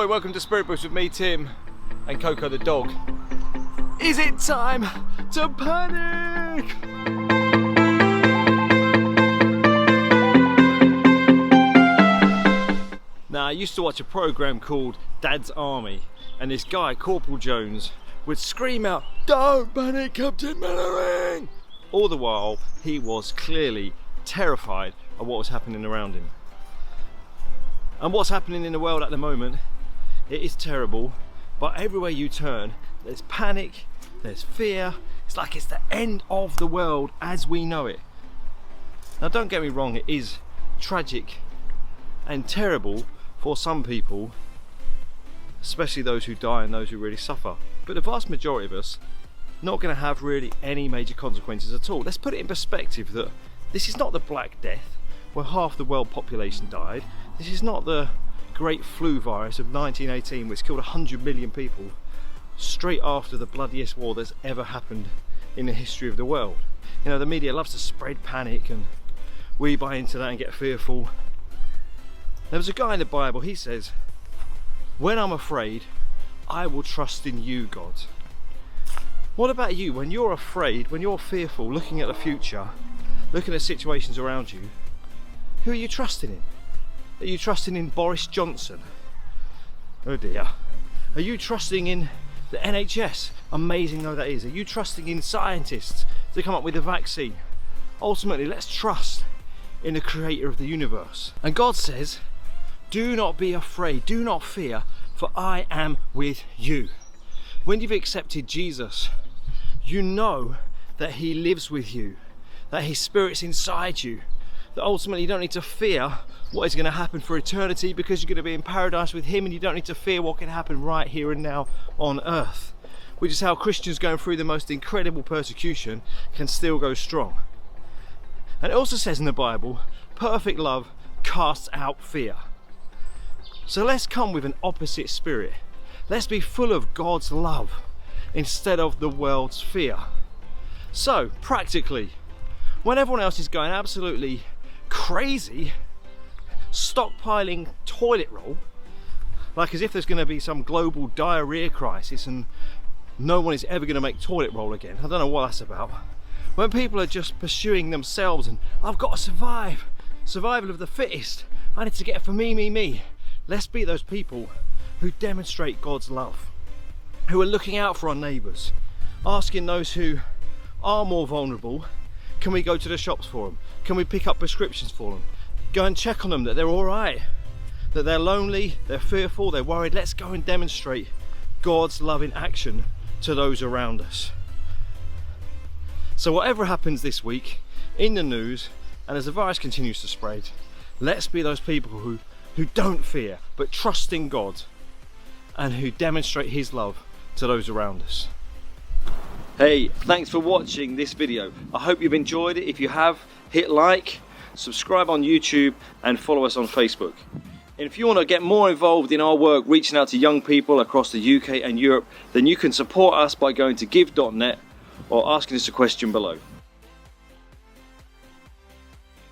Hello, welcome to Spirit Boost with me, Tim, and Coco the dog. Is it time to panic? Now, I used to watch a program called Dad's Army, and this guy, Corporal Jones, would scream out, "Don't panic, Captain Mainwaring!" All the while, he was clearly terrified of what was happening around him. And what's happening in the world at the moment, it is terrible, but everywhere you turn, there's panic, there's fear. It's like it's the end of the world as we know it. Now, don't get me wrong, it is tragic and terrible for some people, especially those who die and those who really suffer. But the vast majority of us, not going to have really any major consequences at all. Let's put it in perspective that this is not the Black Death, where half the world population died. This is not the Great Flu virus of 1918, which killed 100 million people straight after the bloodiest war that's ever happened in the history of the world. You know, the media loves to spread panic, and we buy into that and get fearful. There was a guy in the Bible, he says, "When I'm afraid, I will trust in you, God." What about you? When you're afraid, when you're fearful, looking at the future, looking at situations around you, who are you trusting in? Are you trusting in Boris Johnson? Oh dear. Are you trusting in the NHS? Amazing though that is. Are you trusting in scientists to come up with a vaccine? Ultimately, let's trust in the creator of the universe. And God says, "Do not be afraid, do not fear, for I am with you." When you've accepted Jesus, you know that he lives with you, that his spirit's inside you, that ultimately you don't need to fear what is going to happen for eternity, because you're going to be in paradise with him, and you don't need to fear what can happen right here and now on earth, which is how Christians going through the most incredible persecution can still go strong. And it also says in the Bible, perfect love casts out fear. So let's come with an opposite spirit. Let's be full of God's love instead of the world's fear. So, practically, when everyone else is going absolutely crazy, stockpiling toilet roll, like as if there's going to be some global diarrhea crisis and no one is ever going to make toilet roll again. I don't know what that's about. When people are just pursuing themselves and I've got to survive, survival of the fittest, I need to get it for me. Let's be those people who demonstrate God's love, who are looking out for our neighbours, asking those who are more vulnerable, can we go to the shops for them? Can we pick up prescriptions for them? Go and check on them that they're all right, that they're lonely, they're fearful, they're worried. Let's go and demonstrate God's love in action to those around us. So whatever happens this week in the news, and as the virus continues to spread, let's be those people who don't fear but trust in God, and who demonstrate his love to those around us. Hey, thanks for watching this video. I hope you've enjoyed it. If you have, hit like, subscribe on YouTube, and follow us on Facebook. And if you want to get more involved in our work reaching out to young people across the UK and Europe, then you can support us by going to give.net or asking us a question below.